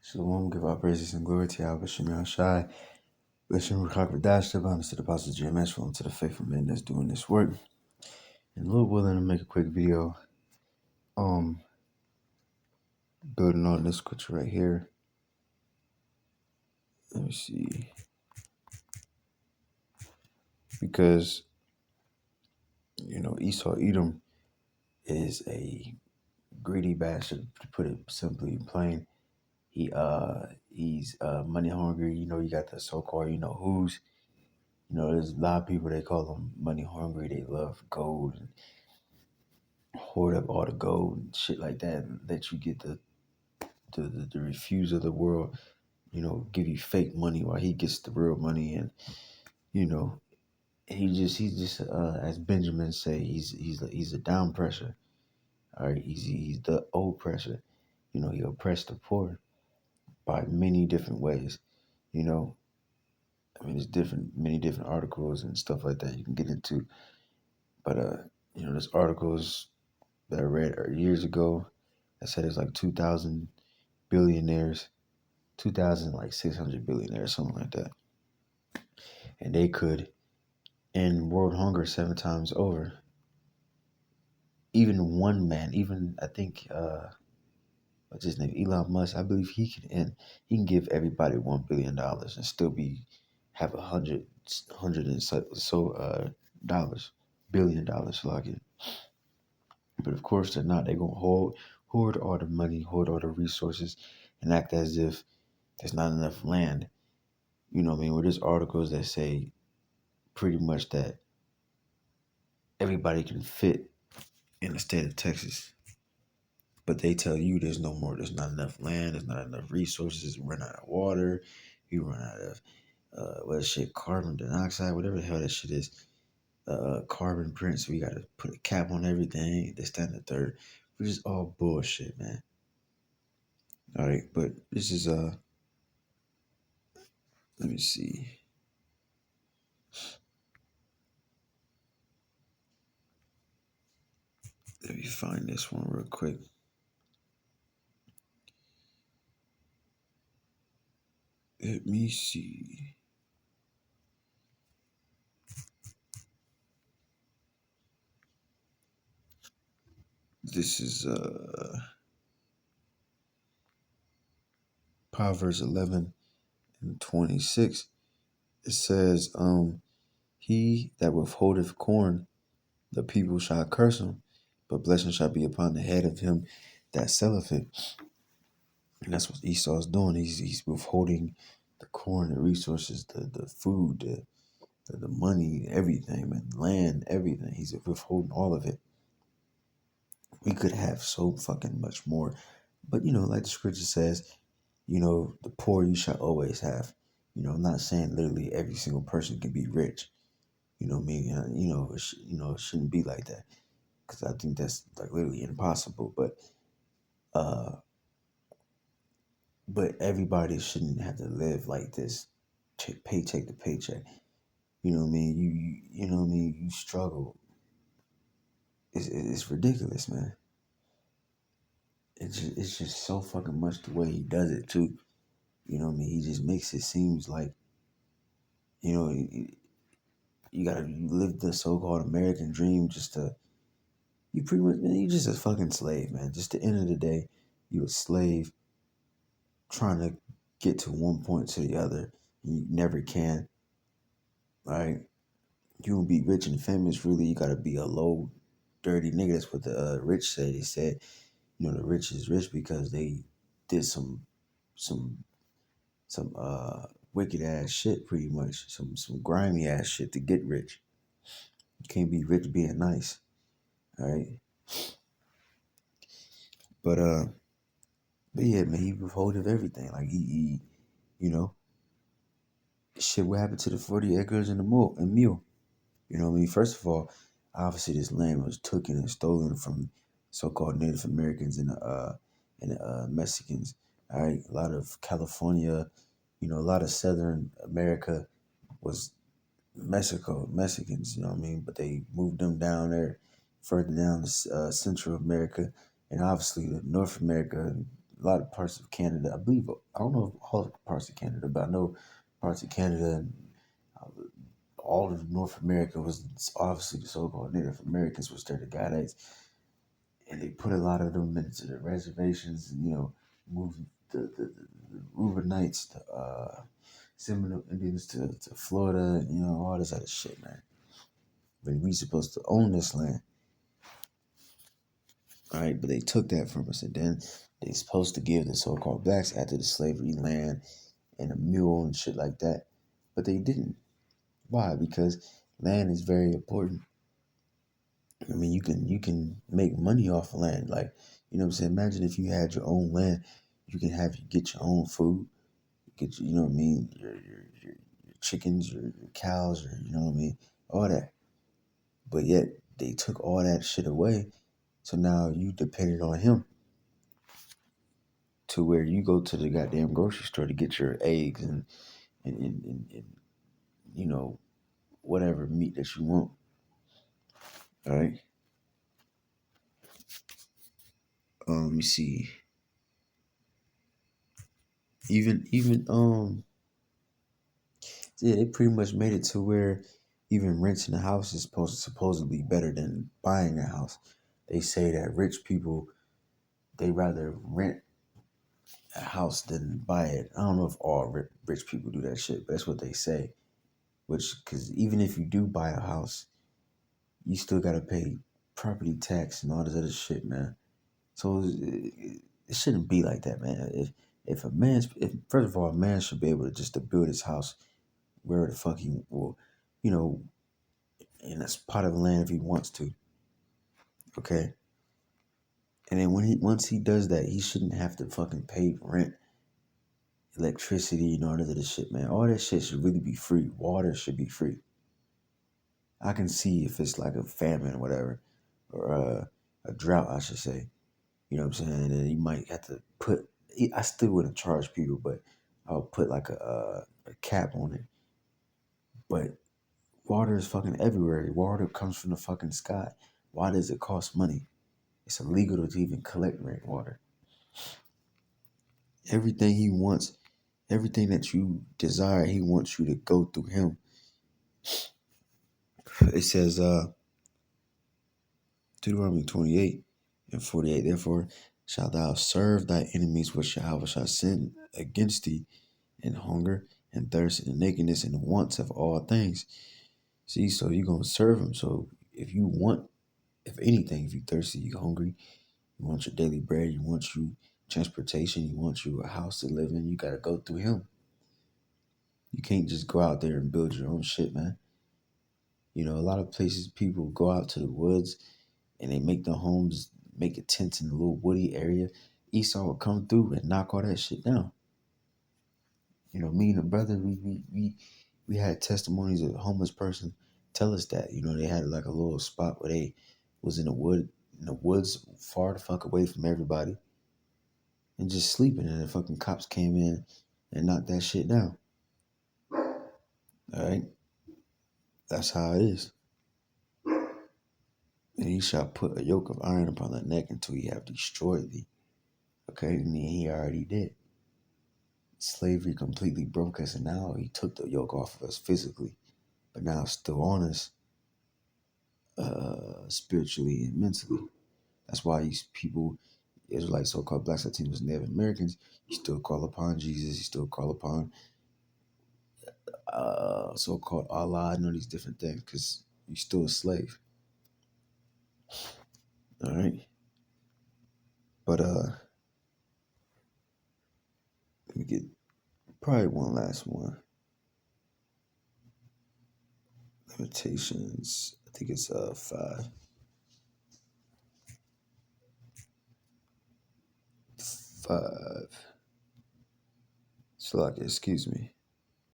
Shalom, give our praises and glory to Yahweh Shem Shai. Bless him, Rakak Dash, the to the Apostle GMS, from to the faithful men that's doing this work. And Lord willing to make a quick video, building on this scripture right here. Let me see. Because, Esau Edom is a greedy bastard, to put it simply plain. He's money hungry. You got the so-called, who's. There's a lot of people, they call them money hungry. They love gold and hoard up all the gold and shit like that, and let you get the refuse of the world, give you fake money while he gets the real money. And, you know, he's just as Benjamin say, he's a down pressure. All right. He's the oppressor. He oppressed the poor by many different ways. You know, there's many different articles and stuff like that you can get into. But, there's articles that I read years ago that said it's like 2,000 billionaires, 2,000 like 600 billionaires, something like that. And they could end world hunger 7 times over. Even one man, even I think what's his name, Elon Musk, I believe he can give everybody $1 billion and still have hundred and so dollars, $1 billion like it. But of course they're not. They're gonna hoard all the money, hoard all the resources, and act as if there's not enough land. Where there's articles that say pretty much that everybody can fit in the state of Texas. But they tell you there's not enough land, there's not enough resources, we run out of water, you run out of carbon dioxide, whatever the hell that shit is, carbon print, so we gotta put a cap on everything, this, that, and the third, which is all bullshit, man. Alright, but this is let me see. Let me find this one real quick. Let me see. This is Proverbs 11:26. It says, he that withholdeth corn, the people shall curse him, but blessing shall be upon the head of him that selleth it. And that's what Esau's doing. He's withholding the corn, the resources, the food, the money, everything, man, land, everything. He's withholding all of it. We could have so fucking much more. But, like the scripture says, the poor you shall always have. I'm not saying literally every single person can be rich. You know what I mean? It shouldn't be like that, because I think that's like literally impossible. But everybody shouldn't have to live like this, paycheck to paycheck. You know what I mean? You know what I mean? You struggle. It's ridiculous, man. It's just so fucking much the way he does it too. You know what I mean? He just makes it seems like, you gotta live the so-called American dream just to. You pretty much, man, you just a fucking slave, man. Just at the end of the day, you a slave trying to get to one point to the other. You never can. Right? You won't be rich and famous, really. You gotta be a low, dirty nigga. That's what the rich said. They said, the rich is rich because they did some wicked ass shit, pretty much. Some grimy ass shit to get rich. You can't be rich being nice. All right. But yeah, man, he withholded everything. Like he shit. What happened to the 40 acres and the mule? You know what I mean? First of all, obviously this land was taken and stolen from so-called Native Americans and Mexicans. All right, a lot of California, a lot of Southern America was Mexicans. You know what I mean? But they moved them down there, further down to Central America, and obviously the North America, a lot of parts of Canada. I believe I don't know if all parts of Canada, but I know parts of Canada and all of North America was obviously the so-called Native Americans, which they're the Gadites, and they put a lot of them into the reservations, and moved the Reubenites, the Seminole Indians to Florida, and all this other shit, man. But we supposed to own this land, all right? But they took that from us, and then they supposed to give the so-called blacks after the slavery land and a mule and shit like that, but they didn't. Why? Because land is very important. I mean, you can make money off of land. Like, what I'm saying? Imagine if you had your own land, you can get your own food, get your, what I mean, your chickens, your cows, or what I mean, all that. But yet they took all that shit away, so now you depended on him to where you go to the goddamn grocery store to get your eggs and whatever meat that you want. All right. Let me see. Even yeah, they pretty much made it to where even renting a house is supposedly better than buying a house. They say that rich people, they rather rent a house than buy it. I don't know if all rich people do that shit, but that's what they say. Which, because even if you do buy a house, you still gotta pay property tax and all this other shit, man. So it shouldn't be like that, man. If first of all, a man should be able to just to build his house where the fuck he will, you know, in a part of the land if he wants to. Okay. And then once he does that, he shouldn't have to fucking pay rent, electricity, and all of this shit, man. All that shit should really be free. Water should be free. I can see if it's like a famine or whatever, or a drought, I should say. You know what I'm saying? And you might have to put. I still wouldn't charge people, but I'll put like a cap on it. But water is fucking everywhere. Water comes from the fucking sky. Why does it cost money? It's illegal to even collect rainwater. Everything he wants, everything that you desire, he wants you to go through him. It says, Deuteronomy 28 and 48, therefore shalt thou serve thy enemies which Jehovah shall send against thee in hunger and thirst and nakedness and wants of all things. See, so you're going to serve him. So if you want, if anything, if you thirsty, you hungry, you want your daily bread, you want you transportation, you want you a house to live in, you got to go through him. You can't just go out there and build your own shit, man. A lot of places people go out to the woods and they make their homes, make a tent in a little woody area. Esau will come through and knock all that shit down. Me and the brother, we had testimonies of a homeless person tell us that. They had like a little spot where they was in the woods, far the fuck away from everybody, and just sleeping. And the fucking cops came in and knocked that shit down. All right, that's how it is. And he shall put a yoke of iron upon thy neck until he have destroyed thee. Okay, and he already did. Slavery completely broke us, and now he took the yoke off of us physically, but now it's still on us spiritually and mentally. That's why these people, Israelites, so-called Blacks, Latinos, Native Americans, you still call upon Jesus, you still call upon so-called Allah and all these different things, because you're still a slave. All right, but let me get probably one last one. Limitations. I think it's 5. 5. So, like, excuse me.